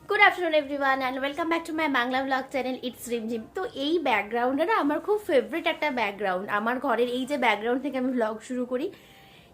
Good afternoon everyone and welcome back to my Bangla blog channel it's Rimjhim. তো এই ব্যাকগ্রাউন্ডটা না আমার খুব ফেভারিট একটা ব্যাকগ্রাউন্ড। আমার ঘরের এই যে ব্যাকগ্রাউন্ড থেকে আমি ব্লগ শুরু করি,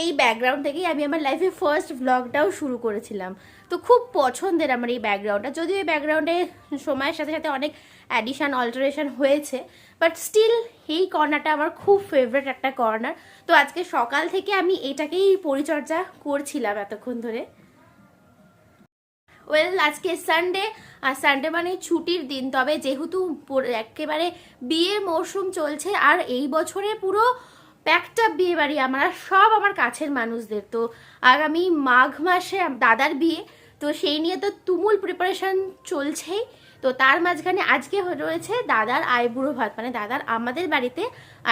এই ব্যাকগ্রাউন্ড থেকেই আমি আমার লাইফে ফার্স্ট ব্লগটাও শুরু করেছিলাম। তো খুব পছন্দের আমার এই ব্যাকগ্রাউন্ডটা, যদিও এই ব্যাকগ্রাউন্ডে সময়ের সাথে সাথে অনেক অ্যাডিশন অল্টারেশন হয়েছে, বাট স্টিল এই কর্নারটা আমার খুব ফেভারিট একটা কর্নার। তো আজকে সকাল থেকে আমি এটাকেই পরিচর্যা করছিলাম এতক্ষণ ধরে। ওয়েল, আজকে সানডে, আর সানডে মানে ছুটির দিন। তবে যেহেতু একেবারে বিয়ের মরশুম চলছে, আর এই বছরে পুরো প্যাকটা বিয়ে বাড়ি আমার, সব আমার কাছের মানুষদের। তো আগামী মাঘ মাসে দাদার বিয়ে, তো সেই নিয়ে তো তুমুল প্রিপারেশন চলছেই। তো তার মাঝখানে আজকে রয়েছে দাদার আইবুড়ো ভাত, মানে দাদার আমাদের বাড়িতে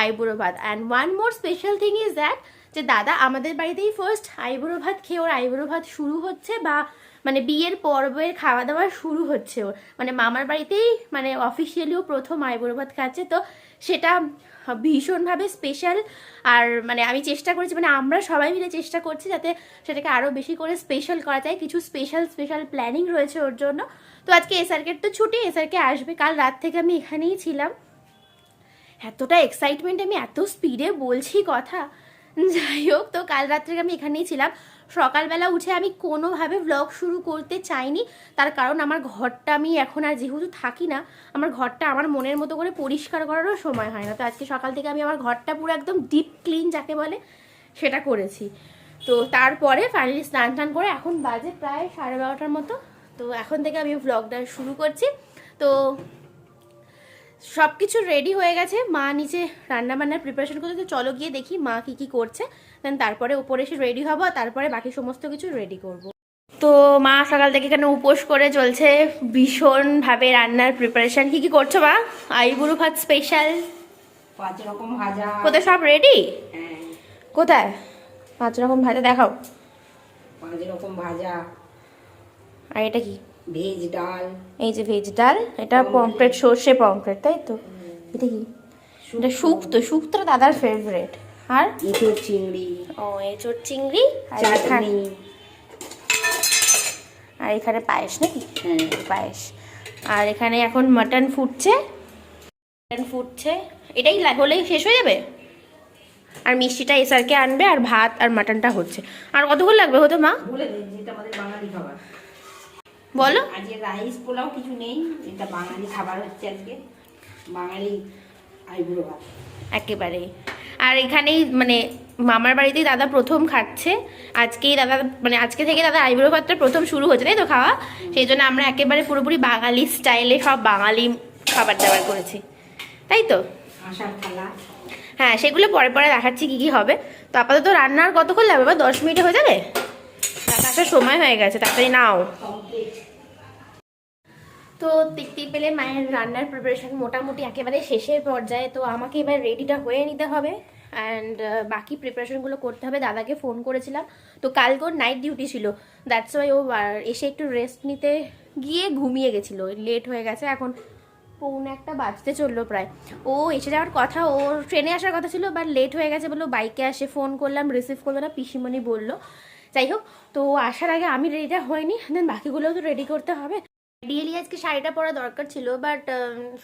আইবুড়ো ভাত। And one more special thing is that, যে দাদা আমাদের বাড়িতেই ফার্স্ট আইবুড়ো ভাত খেয়ে ওর আইবুড়ো ভাত শুরু হচ্ছে, বা মানে বিয়ের পর্বের খাওয়া দাওয়া শুরু হচ্ছে ওর, মানে মামার বাড়িতেই মানে অফিসিয়ালিও প্রথম আইবুড়ো ভাত খাচ্ছে। তো সেটা ভীষণভাবে স্পেশাল। আর মানে আমি চেষ্টা করেছি, মানে আমরা সবাই মিলে চেষ্টা করছি যাতে সেটাকে আরও বেশি করে স্পেশাল করা যায়। কিছু স্পেশাল প্ল্যানিং রয়েছে ওর জন্য। তো আজকে এসআরকের তো ছুটি, এসআরকে আসবে। কাল রাত থেকে আমি এখানেই ছিলাম। এতটা এক্সাইটমেন্ট, আমি এত স্পিডে বলছি কথা, যাই হোক। তো কাল রাত থেকে আমি এখানেই ছিলাম। সকালবেলা উঠে আমি কোনোভাবে ব্লগ শুরু করতে চাইনি, তার কারণ আমার ঘরটা, আমি এখন আর যেহেতু থাকি না, আমার ঘরটা আমার মনের মতো করে পরিষ্কার করারও সময় হয় না। তো আজকে সকাল থেকে আমি আমার ঘরটা পুরো একদম ডিপ ক্লিন যাকে বলে সেটা করেছি। তো তারপরে ফাইনালি স্নান টান করে এখন বাজে প্রায় 12:30টার মতো। তো এখন থেকে আমি ব্লগটা শুরু করছি। তো সব কিছু রেডি হয়ে গেছে, মা নিচে রান্না বান্নার প্রিপারেশন করছে। তো চলো গিয়ে দেখি মা কি করছে, দেন তারপরে উপরে এসে রেডি হবো, আর তারপরে বাকি সমস্ত কিছু রেডি করব। তো মা সকাল থেকে এখানে উপোস করে চলছে, ভীষণভাবে রান্নার প্রিপারেশন। কি করছো মা? আইবুড়ো ভাত স্পেশাল 5 রকম ভাজা। কোথায় সব রেডি? হ্যাঁ, কোথায় 5 রকম ভাজা দেখাও। 5 রকম ভাজা। আর এটা কি? ভেজ ডাল। এই যে ভেজ ডাল, এটা পমফ্রেট, সর্ষে পমফ্রেট, তাই তো? এটা কি? এটা শুক্তো দাদার ফেভারিট। আর এঁচোড় চিংড়ি। ও, এঁচোড় চিংড়ি, আর চাটনি। আর এখানে পায়েস নাকি? হ্যাঁ, পায়েস। আর এখানে এখন মাটন ফুটছে। এটাই হলেই শেষ হয়ে যাবে। আর মিষ্টিটা এসআরকে আনবে, আর ভাত আর মাটনটা হচ্ছে। আর কতক্ষণ লাগবে হতে মা? বলে দিন, যেটা আমাদের বাঙালি খাবার। বলো। আজকে রাইস পোলাও কিছু নেই, এটা বাঙালি খাবার হচ্ছে আজকে, বাঙালি আইবুড়ো ভাত একেবারে। আর এখানেই মানে মামার বাড়িতেই দাদা প্রথম খাচ্ছে আজকেই। দাদা মানে আজকে থেকে দাদা আইবুড়ো ভাতটা প্রথম শুরু হচ্ছে, তাই তো খাওয়া? সেই জন্য আমরা একেবারে পুরোপুরি বাঙালি স্টাইলে সব বাঙালি খাবার দাবার করেছি, তাই তো? আষাঢ় থালা। হ্যাঁ, সেগুলো পরে পরে দেখাচ্ছি কি হবে। তো আপাতত রান্নার কতক্ষণ লাগবে? বা 10 মিনিটে হয়ে যাবে? দাদা আসার সময় হয়ে গেছে, তাড়াতাড়ি নাও। তো দেখতে পেলে মায়ের রান্নার প্রিপারেশন মোটামুটি একেবারে শেষের পর্যায়ে। তো আমাকে এবার রেডিটা হয়ে নিতে হবে, অ্যান্ড বাকি প্রিপারেশনগুলো করতে হবে। দাদাকে ফোন করেছিলাম, তো কালকে ওর নাইট ডিউটি ছিল, দ্যাটস ওয়াই ও এসে একটু রেস্ট নিতে গিয়ে ঘুমিয়ে গেছিলো, লেট হয়ে গেছে। এখন 1:45 বাজতে চললো প্রায়। ও এসে যাওয়ার কথা, ওর ট্রেনে আসার কথা ছিল, বাট লেট হয়ে গেছে বললো বাইকে আসে। ফোন করলাম, রিসিভ করলো না, পিসিমণি বললো। যাই হোক, তো আসার আগে আমি রেডিটা হয়নি, দেন বাকিগুলোও তো রেডি করতে হবে। আইডিয়ালি আজকে শাড়িটা পরা দরকার ছিল, বাট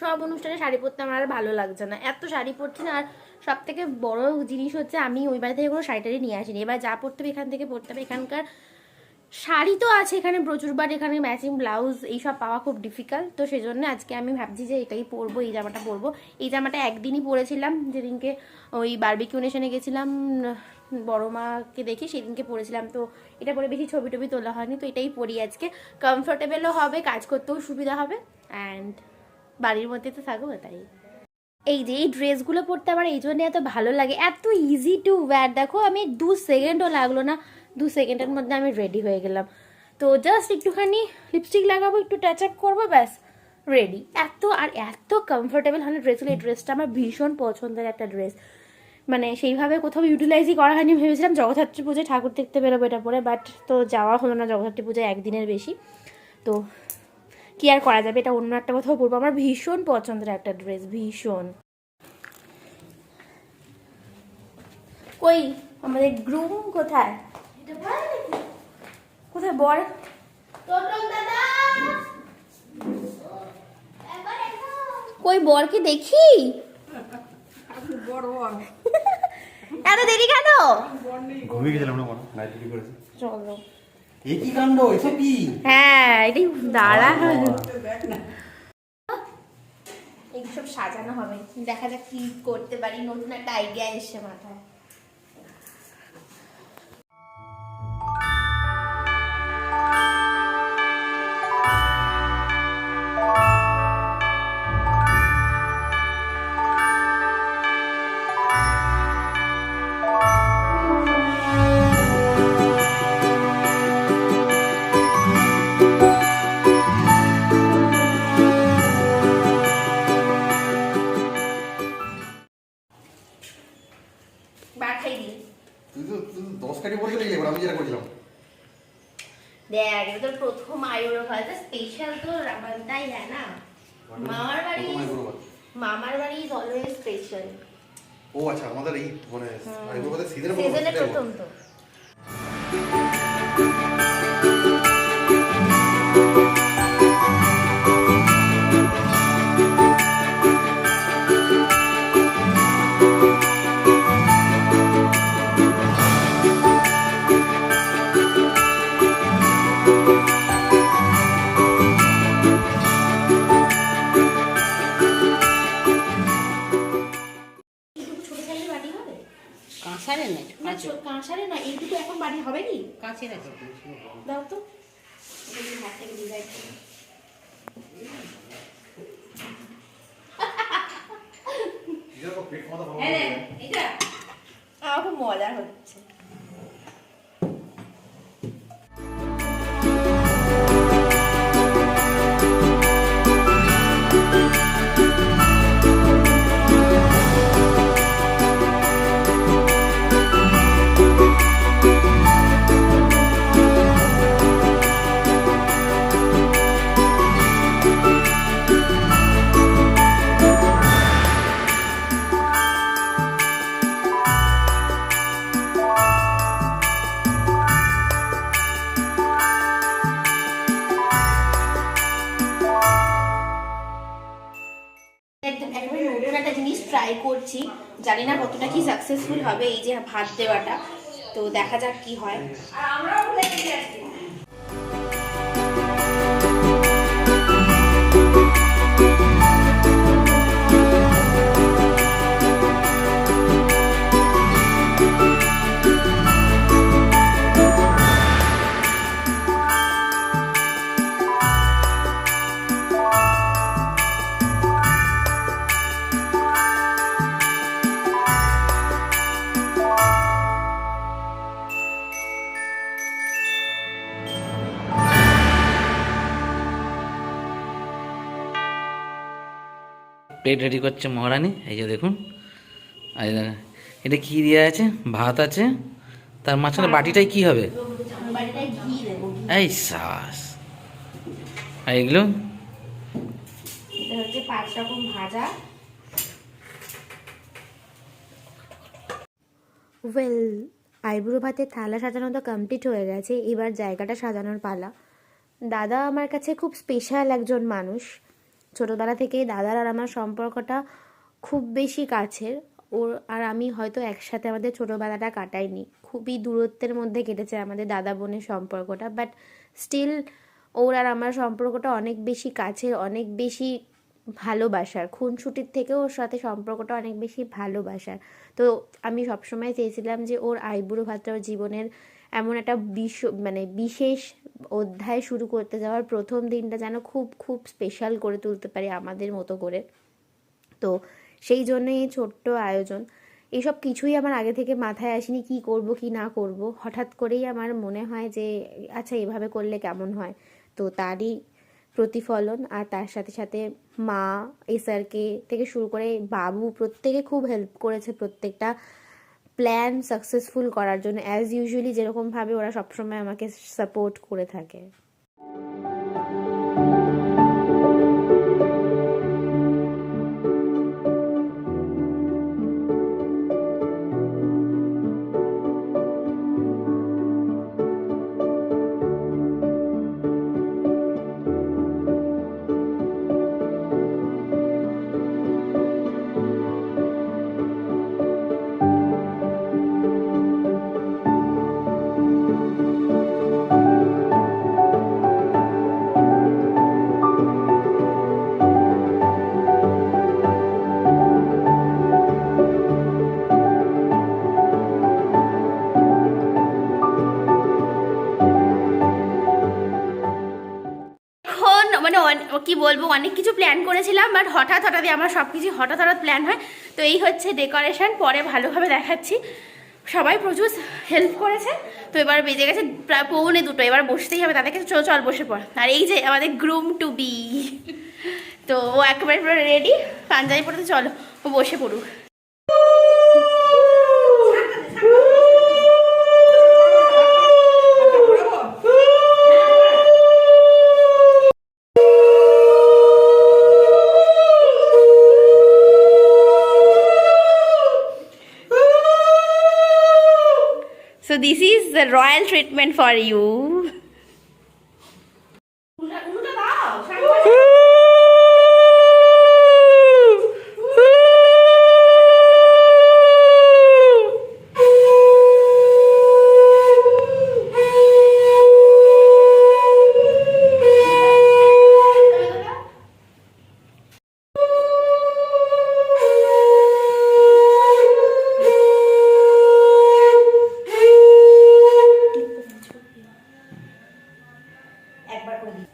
সব অনুষ্ঠানে শাড়ি পরতে আমার আর ভালো লাগছে না, এত শাড়ি পরছি না। আর সব থেকে বড় জিনিস হচ্ছে, আমি ওই বাড়ি থেকে কোনো শাড়িটারি নিয়ে আসিনি। এবার যা পরতে হবে এখান থেকে পরতে হবে। এখানকার শাড়ি তো আছে এখানে প্রচুর, বাট এখানে ম্যাচিং ব্লাউজ এইসব পাওয়া খুব ডিফিকাল্ট। তো সেই জন্য আজকে আমি ভাবছি যে এটাই পরবো, এই জামাটা পরবো। এই জামাটা একদিনই পরেছিলাম, যেদিনকে ওই বারবিকিউ নেশনে গেছিলাম বড় মাকে দেখি, সেদিনকে পরেছিলাম। তো এটা পরে বেশি ছবি টবি তোলা হয়নি, তো এটাই পরি আজকে। কমফোর্টেবলও হবে, কাজ করতেও সুবিধা হবে, অ্যান্ড বাড়ির মধ্যে তো থাকবো তাই। এই যে এই ড্রেসগুলো পরতে আমার এই জন্য এত ভালো লাগে, এত ইজি টু ওয়্যার। দেখো আমি 2 সেকেন্ডও লাগলো না, 2 সেকেন্ডের মধ্যে আমি রেডি হয়ে গেলাম। তো জাস্ট একটুখানি লিপস্টিক লাগাবো, একটু টাচ আপ করবো, ব্যাস রেডি। এত কমফোর্টেবল হয় ড্রেসগুলো। এই ড্রেসটা আমার ভীষণ পছন্দের একটা ড্রেস, মানে সেইভাবে কোথাও ইউটিলাইজই করা হয়নি। ভেবেছিলাম জগদ্ধাত্রী পুজোয় ঠাকুর দেখতে বেরোবো এটা পরে, বাট তো যাওয়া হলো না জগদ্ধাত্রী পুজোয় একদিনের বেশি। তো কি আর করা যাবে, এটা অন্য একটা কোথাও পরবো। আমার ভীষণ পছন্দের একটা ড্রেস, ভীষণ। কই আমাদের গ্রুম কোথায়? কোথায় বর? কই বরকে দেখি? বড় বড় এত দেরি কেন? ঘুমিয়ে গেছিলাম না মনে নাইট ডিউটি করেছি। চলো। এ কি কাণ্ড, এসব কি? হ্যাঁ এটাই দাঁড়া। এইসব সাজানো হবে, দেখা যাক কি করতে পারি। নতুন একটা আইডিয়া এসছে মাথায়। বাখাই দিই। তুই তো 10 কাটি বলছিলি, এবার আমি যেটা করছিলাম। দেখ এটা তো প্রথম আইবুড়ো ভাত, স্পেশাল তো बनता ही है ना। মামার বাড়ি ইজ অলওয়েজ স্পেশাল। ও আচ্ছা, আমাদের এই মানে আইবুড়ো সিজনে প্রথম তো। কাঁসারের নেই, না কাঁসারে না, এইটুকু এখন বাড়ি হবে কি? কাঁচের আছে। দাও তো হাত থেকে ডিজাইন। আমার খুব মজা হচ্ছে। একেবারে নতুন একটা জিনিস ট্রাই করছি, জানি না কতটা কি সাকসেসফুল হবে এই যে ভাত দেওয়াটা, তো দেখা যাক কি হয়। আর আমরাও ভুলে গেছি আজকে। প্লেট রেডি করছে মহারানী, এই যে দেখুন। আর এই দেখেন, এটা কি দেওয়া আছে? ভাত আছে, তার মাঝখানে বাটিটাই কি হবে? বাড়িটায় ঘি দেবো। এই সাস। আর এগুলো এটা হচ্ছে 5 রকম ভাজা। ওয়েল, আইবুড়ো ভাতের থালা সাজানো তো কমপ্লিট হয়ে গেছে, এবার জায়গাটা সাজানোর পালা। দাদা আমার কাছে খুব স্পেশাল একজন মানুষ। ছোটোবেলা থেকেই দাদার আর আমার সম্পর্কটা খুব বেশি কাছের। ওর আর আমি হয়তো একসাথে আমাদের ছোটোবেলাটা কাটাইনি, খুবই দূরত্বের মধ্যে কেটেছে আমাদের দাদা বোনের সম্পর্কটা, বাট স্টিল ওর আর আমার সম্পর্কটা অনেক বেশি কাছের, অনেক বেশি ভালোবাসার। খুনসুটির থেকেও ওর সাথে সম্পর্কটা অনেক বেশি ভালোবাসার। তো আমি সবসময় চেয়েছিলাম যে ওর আইবুড়ো ভাতটা ওর জীবনের এমন একটা বিশেষ অধ্যায় শুরু করতে যাওয়ার প্রথম দিনটা যেন খুব খুব স্পেশাল করে তুলতে পারি আমাদের মতো করে। তো সেই জন্যই এই ছোট্ট আয়োজন। এইসব কিছুই আমার আগে থেকে মাথায় আসেনি, কি করব কি না করব। হঠাৎ করেই আমার মনে হয় যে আচ্ছা এভাবে করলে কেমন হয়, তো তারই প্রতিফলন। আর তার সাথে সাথে মা, এসআরকে থেকে শুরু করে বাবু, প্রত্যেকে খুব হেল্প করেছে প্রত্যেকটা প্ল্যান সাকসেসফুল করার জন্য, অ্যাজ ইউজুয়ালি যেরকমভাবে ওরা সবসময় আমাকে সাপোর্ট করে থাকে। কি বলবো, অনেক কিছু প্ল্যান করেছিলাম, বাট হঠাৎই আমার সব কিছু হঠাৎ প্ল্যান হয়। তো এই হচ্ছে ডেকোরেশন, পরে ভালোভাবে দেখাচ্ছি। সবাই প্রচুর হেল্প করেছে। তো এবার বেজে গেছে প্রায় 1:45, এবার বসতেই হবে তাদেরকে। চল বসে পড়। আর এই যে আমাদের গ্রুম টু বি, তো ও একেবারে পুরো রেডি, পাঞ্জাবি পড়তে, চলো ও বসে পড়ুক। So this is the royal treatment for you. একবার করে দিই।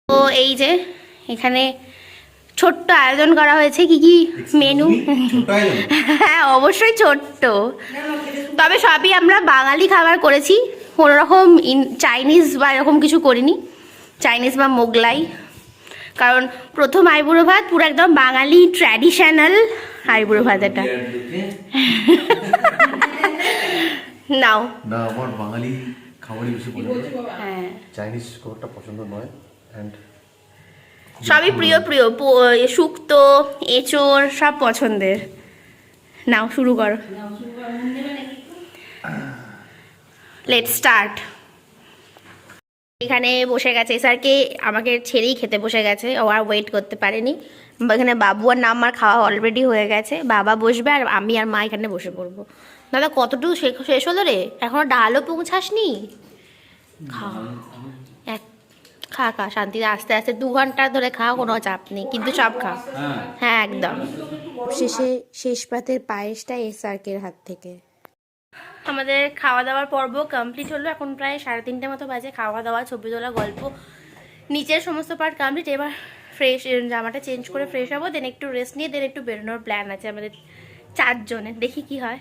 তো এই যে এখানে ছোট্ট আয়োজন করা হয়েছে। কি কি মেনু? হ্যাঁ অবশ্যই ছোট্ট, তবে সবই আমরা বাঙালি খাবার করেছি, কোনোরকম চাইনিজ বা এরকম কিছু করিনি, চাইনিজ বা মোগলাই। কারণ প্রথম আইবুড়ো ভাত পুরো একদম বাঙালি ট্র্যাডিশনাল আইবুড়ো ভাত এটা। নাও না, আমার বাঙালি খাবারই বেশি পছন্দ, হ্যাঁ চাইনিজ খুব একটা পছন্দ নয়। অ্যান্ড সবই প্রিয় শুক্তো, এঁচোড় সব পছন্দের। নাও শুরু করো, লেটস স্টার্ট। এখানে বসে গেছে স্যারকে আমাকে ছেড়েই খেতে বসে গেছে, ও আর ওয়েট করতে পারেনি। এখানে বাবু আর না আমার খাওয়া অলরেডি হয়ে গেছে, বাবা বসবে আর আমি আর মা এখানে বসে পড়বো। দাদা কতটুকু শেষ হলো রে, এখনো ডালও পৌঁছাসনি? খা খা খা শান্তিতে, আস্তে আস্তে 2 ঘন্টা ধরে খা, কোনো চাপ নেই, কিন্তু সব খা। হ্যাঁ একদম। শেষ পাতের পায়েসটা এসআরকের হাত থেকে। আমাদের খাওয়া দাওয়ার পর্ব কমপ্লিট হলো, এখন প্রায় 3:30 মতো বাজে। খাওয়া দাওয়া, ছবি তোলা, গল্প, নিচের সমস্ত পার্ট কমপ্লিট। এবার ফ্রেশ, জামাটা চেঞ্জ করে ফ্রেশ হবো, দেন একটু রেস্ট নিয়ে দেন একটু বেরোনোর প্ল্যান আছে আমাদের 4 জনের। দেখি কি হয়।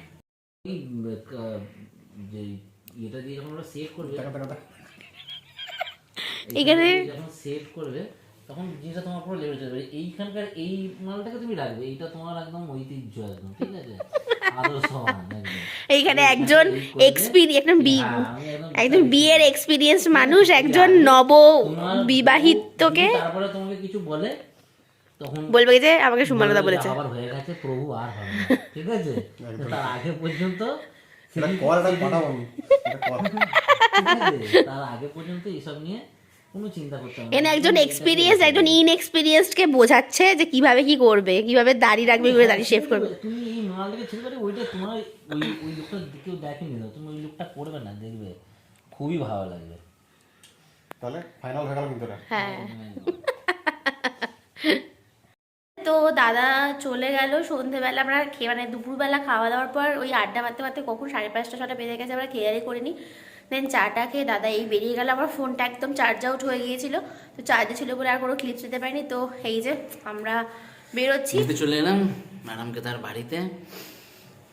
এখানে যখন সেভ করবে তখন জিনিসটা তোমার পুরো লেভেল চলে যাবে। এইখানকার এই মালটাকে তুমি রাখবে, এইটা তোমার একদম ঐতিহ্য, একদম ঠিক আছে, আদর্শ একদম। এইখানে একজন একজন বিয়ের এক্সপিরিয়েন্স মানুষ, একজন নব বিবাহিতকে তারপরে তোমাকে কিছু বলে তখন বলবে যে আমাকে সুমানদা বলেছে আবার হয়ে গেছে, প্রভু আর হবে না, ঠিক আছে। তার আগে পর্যন্ত তার আগে পর্যন্ত এইসব নিয়ে কোনো চিন্তা করতে হবে না। এখানে একজন এক্সপিরিয়েন্স একজন ইনএক্সপিরিয়েন্সড কে বোঝাচ্ছে যে কিভাবে কি করবে, কিভাবে দাড়ি রাখবে, কিভাবে দাড়ি শেভ করবে। তুমি এই মালটাকে ছেড়ে করে ওইটা তোমার ওই লুকটা কেউ দেখেনি, না তুমি ওই লুকটা করবে না, দেখবে খুবই ভালো লাগবে। তাহলে ফাইনাল হয়ে গেল কিন্তু। হ্যাঁ তো দাদা চলে গেল সন্ধেবেলা। আমরা মানে দুপুরবেলা খাওয়া দাওয়ার পর ওই আড্ডা মারতে মারতে কখন 5:30 6টা বেজে গেছে, আমরা খেয়ালই করিনি। দেন চাটা খেয়ে দাদা এই বেরিয়ে গেল। আমার ফোনটা একদম চার্জ আউট হয়ে গিয়েছিল, তো চার্জে ছিল বলে আর কোনো ক্লিপস নিতে পারিনি। তো এই যে আমরা বেরোচ্ছি, চলে এলাম ম্যাডামকে তার বাড়িতে,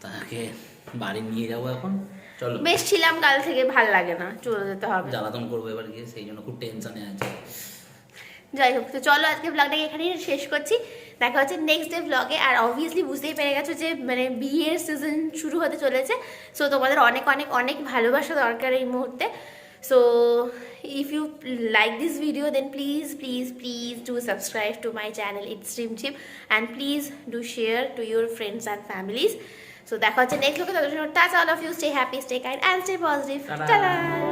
তাকে বাড়ি নিয়ে যাবো এখন। চলো, বেশ ছিলাম কাল থেকে, ভাল লাগে না, চলে যেতে হবে। জ্বালাতন করবো এবার গিয়ে, সেই জন্য খুব টেনশনে আছে। যাই হোক, তো চলো আজকে ব্লগটাকে এখানেই শেষ করছি। দেখা হচ্ছে নেক্সট ডে ব্লগে। আর অবভিয়াসলি বুঝতেই পেরে গেছো যে মানে বিয়ের সিজন শুরু হতে চলেছে। সো তোমাদের অনেক অনেক অনেক ভালোবাসা দরকার এই মুহূর্তে। So if you like this video, then please do subscribe to my channel It's Dream Chip, and please do share to your friends and families. So দেখা হচ্ছে নেক্সট ব্লগে। ততক্ষণ tata, all of you, stay happy, stay kind and stay positive. Ta-da! Ta-da!